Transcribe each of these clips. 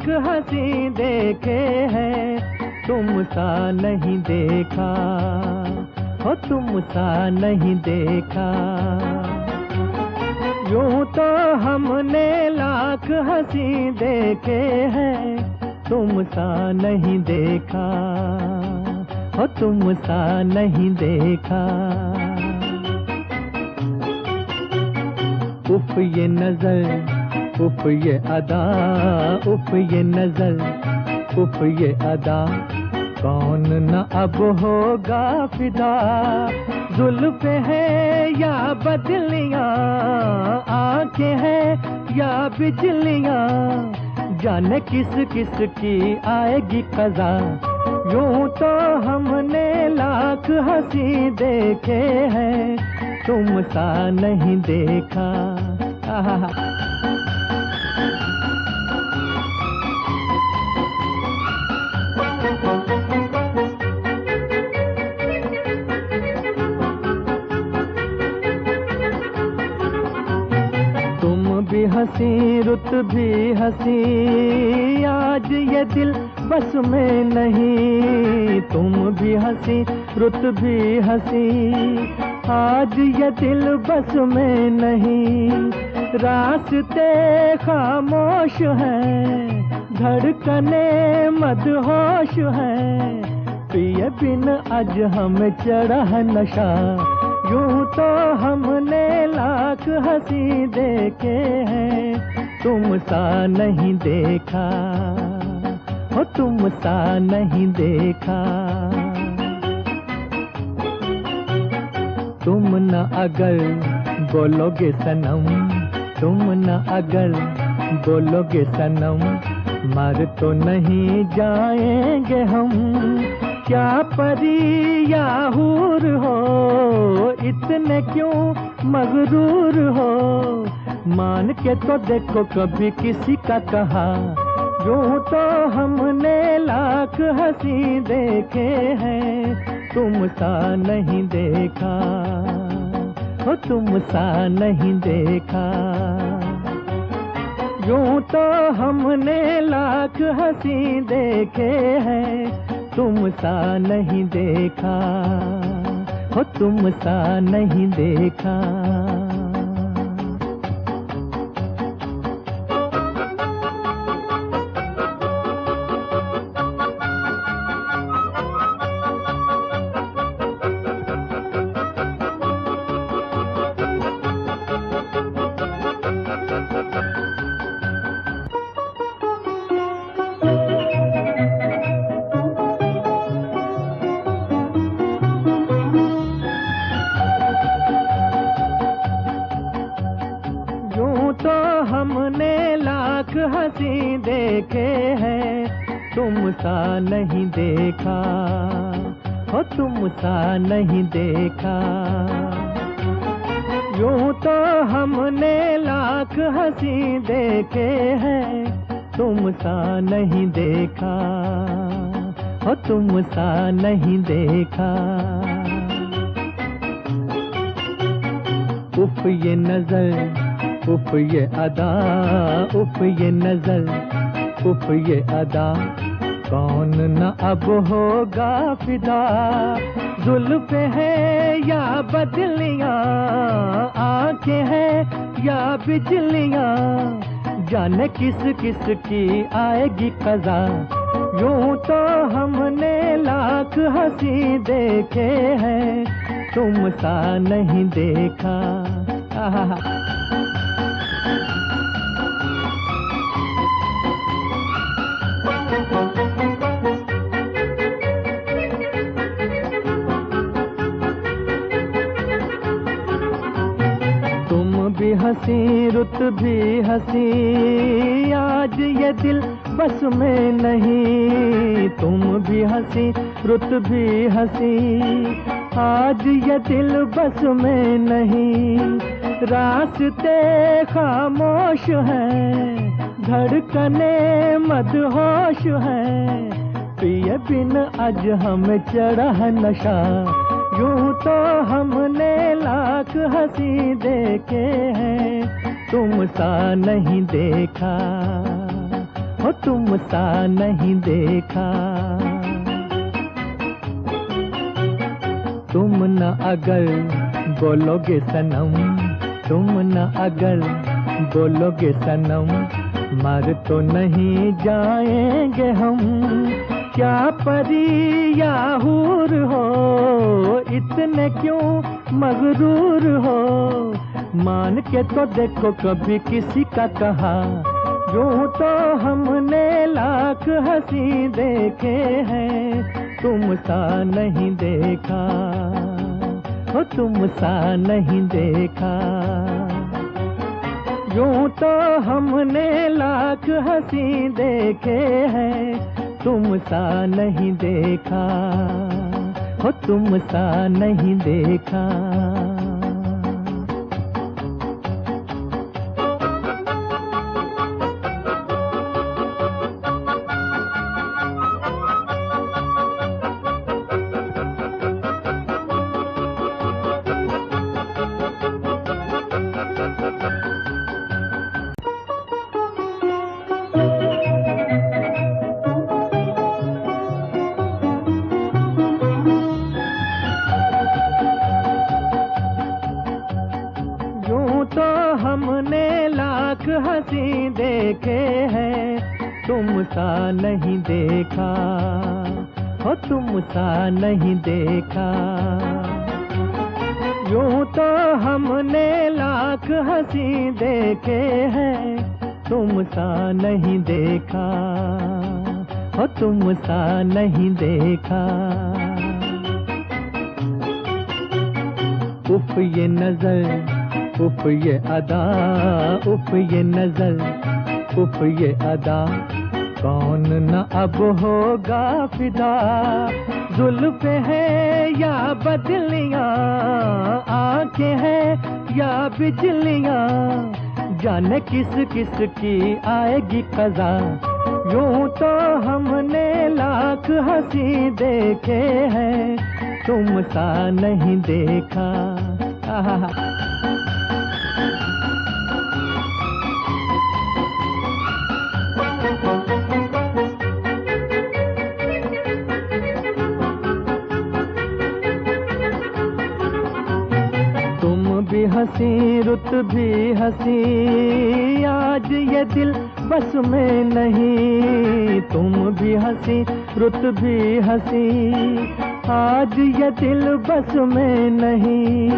लाख हंसी देखे हैं, तुम सा नहीं देखा, हो तुम सा नहीं देखा। यूं तो हमने लाख हंसी देखे हैं, तुम सा नहीं देखा, हो तुम सा नहीं देखा। उफ ये नजर, उफ ये अदा, उफ ये नजर, उफ ये अदा, कौन न अब होगा फिदा। जुल्फ है या बदलियां, आंखें हैं या बिजलियां, जाने किस किस की आएगी कज़ा। यूं तो हमने लाख हंसी देखे हैं, तुम सा नहीं देखा। तुम भी हंसी, रुत भी हंसी, आज ये दिल बस में नहीं। तुम भी हंसी, रुत भी हंसी, आज ये दिल बस में नहीं। रास्ते खामोश हैं, धड़कने मदहोश हैं, पिए बिन आज हमें चढ़ा है नशा। यूं तो हमने लाख हंसी देखे हैं, तुम सा नहीं देखा, हो तुम सा नहीं देखा। तुम न अगर बोलोगे सनम, तुम न अगर बोलोगे सनम, मर तो नहीं जाएंगे हम। क्या परी या हूर हो, इतने क्यों मगरूर हो, मान के तो देखो कभी किसी का कहा। यूं तो हमने लाख हंसी देखे हैं, तुम सा नहीं देखा, हो तुम सा नहीं देखा। यूं तो हमने लाख हंसी देखे हैं, तुम सा नहीं देखा, हो तुम सा नहीं देखा। हमने लाख हंसी देखे हैं, तुम सा नहीं देखा, हो तुम सा नहीं देखा। यूं तो हमने लाख हंसी देखे हैं, तुम सा नहीं देखा, हो तुम सा नहीं देखा। उफ ये नजर, उफ ये अदा, उफ ये नजर, उफ ये अदा, कौन न अब होगा फिदा। जुल्फ है या बदलियां, आंखें हैं या बिजलियां, जाने किस किस की आएगी कज़ा। यूं तो हमने लाख हंसी देखे हैं, तुम सा नहीं देखा। तुम भी हंसी, रुत भी हंसी, आज ये दिल बस में नहीं। तुम भी हंसी, रुत भी हंसी, आज ये दिल बस में नहीं। रास्ते खामोश हैं, धड़कने मदहोश हैं, पिए बिन आज हमें चढ़ा है नशा। यूं तो हमने लाख हंसी देखे हैं, तुम सा नहीं देखा, हो तुम सा नहीं देखा। तुम न अगर बोलोगे सनम, तुम न अगर बोलोगे सनम, मर तो नहीं जाएंगे हम। क्या परी या हूर हो, इतने क्यों मगरूर हो। मान के तो देखो कभी किसी का कहा, यूं तो हमने लाख हंसी देखे हैं, तुम सा नहीं देखा, हो तुम सा नहीं देखा। यूं तो हमने लाख हंसी देखे हैं, तुम सा नहीं देखा, हो तुम सा नहीं देखा। हमने लाख हंसी देखे हैं, तुम सा नहीं देखा, हो तुम सा नहीं देखा। यूं तो हमने लाख हंसी देखे हैं, तुम सा नहीं देखा, हो तुम सा नहीं देखा। उफ ये नजर, उफ ये अदा, उफ ये नजर, उफ ये अदा, कौन न अब होगा फिदा। जुल्फ है या बदलियां, आंखें हैं या बिजलियां, जाने किस किस की आएगी कज़ा। यूं तो हमने लाख हंसी देखे हैं, तुम सा नहीं देखा। तुम भी हंसी रुत भी हंसी, आज ये दिल बस में नहीं। तुम भी हंसी रुत भी हंसी, आज ये दिल बस में नहीं।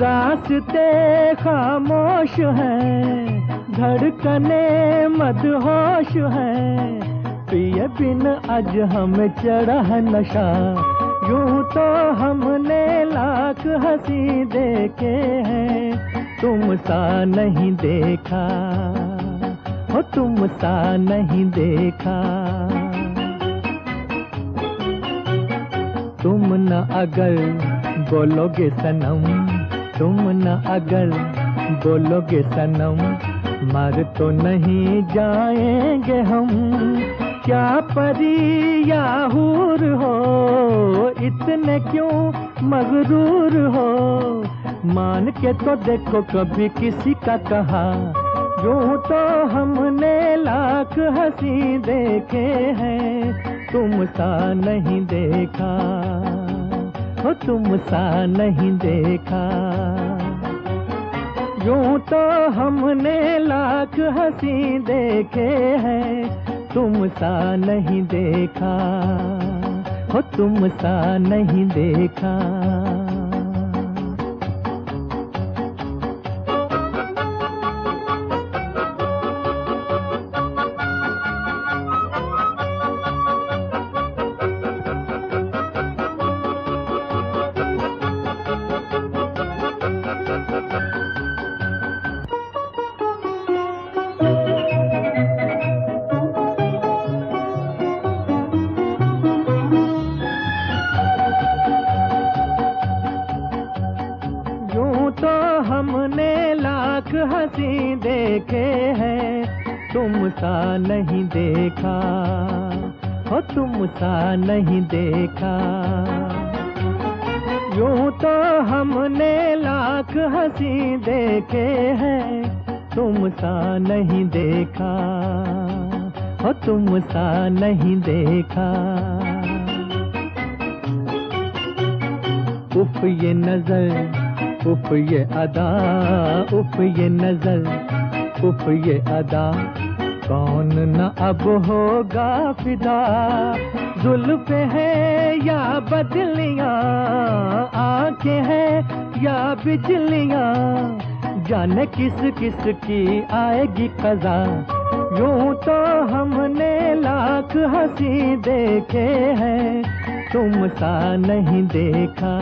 रास्ते खामोश हैं, धड़कने मदहोश हैं, पिए बिन आज हमें चढ़ा है नशा। यूं तो हमने लाख हंसी देखे हैं, तुम सा नहीं देखा, हो तुम सा नहीं देखा। तुम न अगर बोलोगे सनम, तुम न अगर बोलोगे सनम, मर तो नहीं जाएंगे हम। क्या परी या हूर हो, इतने क्यों मगरूर हो। मान के तो देखो कभी किसी का कहा, यूं तो हमने लाख हंसी देखे हैं, तुम सा नहीं देखा, हो तुम सा नहीं देखा। यूं तो हमने लाख हंसी देखे हैं, तुम सा नहीं देखा, हो तुम सा नहीं देखा। हमने लाख हंसी देखे हैं, तुम सा नहीं देखा, हो तुम सा नहीं देखा। यूं तो हमने लाख हंसी देखे हैं, तुम सा नहीं देखा, हो तुम सा नहीं देखा। उफ ये नजर, उफ ये अदा, उफ ये नजर, उफ ये अदा, कौन न अब होगा फिदा। जुल्फ है या बदलियां, आंखें हैं या बिजलियां, जाने किस किस की आएगी कज़ा। यूं तो हमने लाख हंसी देखे हैं, तुम सा नहीं देखा।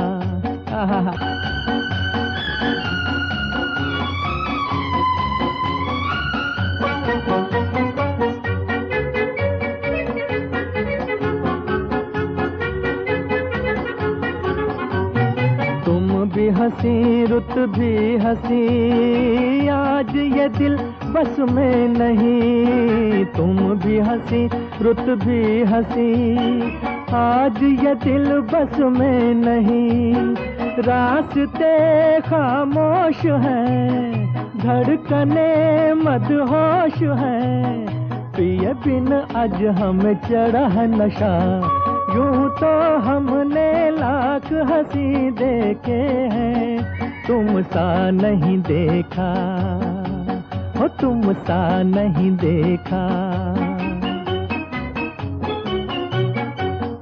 तुम भी हंसी रुत भी हंसी, आज ये दिल बस में नहीं। तुम भी हंसी रुत भी हंसी, आज ये दिल बस में नहीं। रास्ते खामोश हैं, धड़कने मदहोश हैं, पिए बिन आज हमें चढ़ा है नशा। यूं तो हमने लाख हंसी देखे हैं, तुम सा नहीं देखा। हो तुम सा नहीं देखा।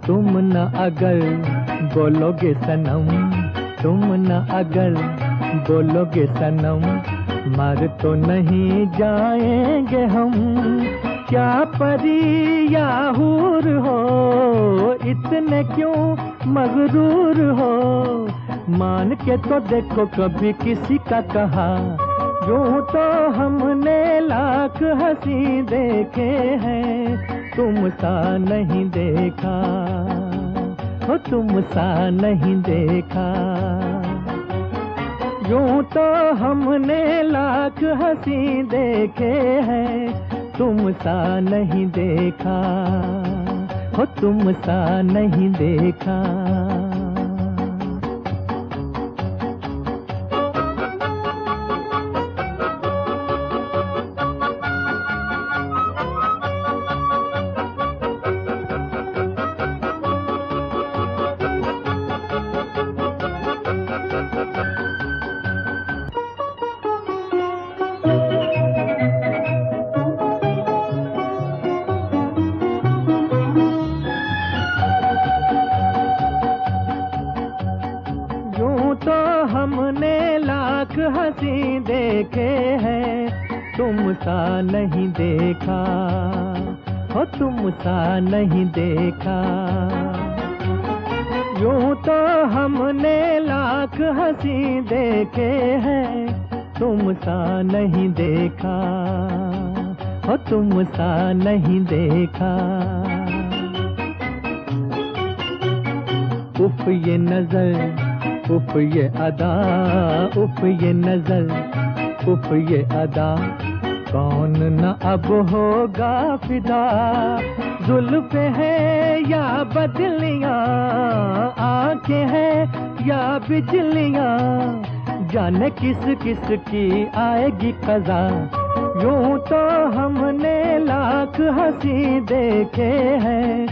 तुम न अगर बोलोगे सनम, तुम न अगर बोलोगे सनम, मर तो नहीं जाएंगे हम। क्या परी या हूर हो, इतने क्यों मगरूर हो। मान के तो देखो कभी किसी का कहा। यूं तो हमने लाख हंसी देखे हैं, तुम सा नहीं देखा। हो तुम सा नहीं देखा। यूं तो हमने लाख हंसी देखे हैं, तुम सा नहीं देखा। हो तुम सा नहीं देखा। हमने लाख हंसी देखे हैं, तुम सा नहीं देखा। हो तुम सा नहीं देखा। यूं तो हमने लाख हंसी देखे हैं, तुम सा नहीं देखा। हो तुम सा नहीं देखा। उफ ये नजर, उफ ये अदा, उफ ये नजर, उफ ये अदा, कौन न अब होगा फिदा। जुल्फ है या बदलियां, आंखें हैं या बिजलियां, जाने किस किस की आएगी कज़ा। यूं तो हमने लाख हंसी देखे हैं,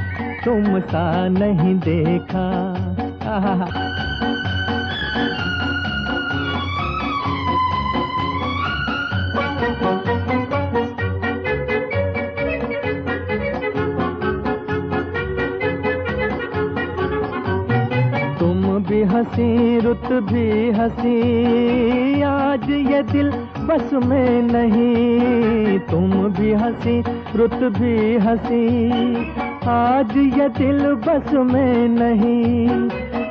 तुम सा नहीं देखा। तुम भी हंसी रुत भी हंसी, आज ये दिल बस में नहीं। तुम भी हंसी रुत भी हंसी, आज ये दिल बस में नहीं।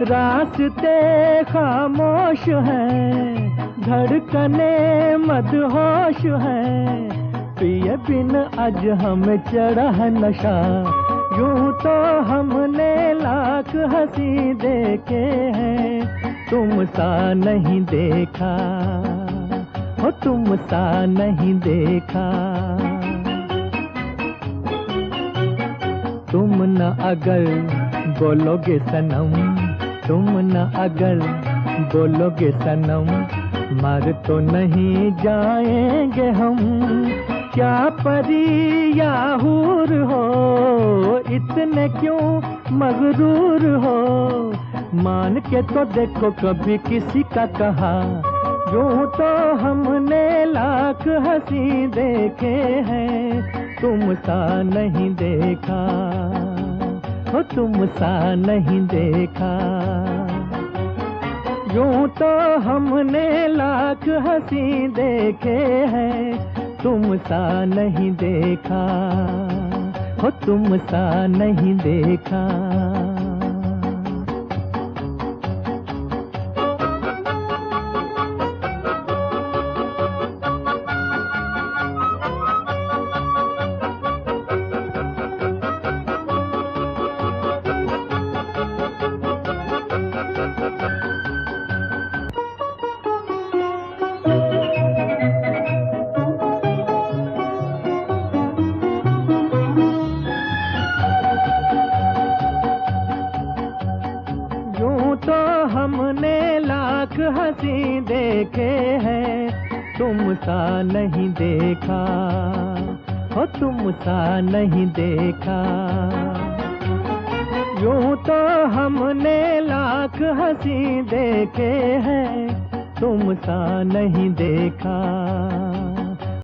रास्ते खामोश हैं, धड़कने मदहोश हैं, पिए बिन आज हमें चढ़ा है नशा। यूं तो हमने लाख हंसी देखे हैं, तुम सा नहीं देखा। हो तुम सा नहीं देखा। तुम न अगर बोलोगे सनम, तुम न अगर बोलोगे सनम, मर तो नहीं जाएंगे हम, क्या परी या हूर हो, इतने क्यों मगरूर हो। मान के तो देखो कभी किसी का कहा, यूं तो हमने लाख हंसी देखे हैं, तुम सा नहीं देखा हो, तुम सा नहीं देखा। यूं तो हमने लाख हंसी देखे हैं, तुम सा नहीं देखा हो, तुम सा नहीं देखा। तो हमने लाख हंसी देखे हैं, तुम सा नहीं देखा हो, तुम सा नहीं देखा। यूं तो हमने लाख हंसी देखे हैं, तुम सा नहीं देखा।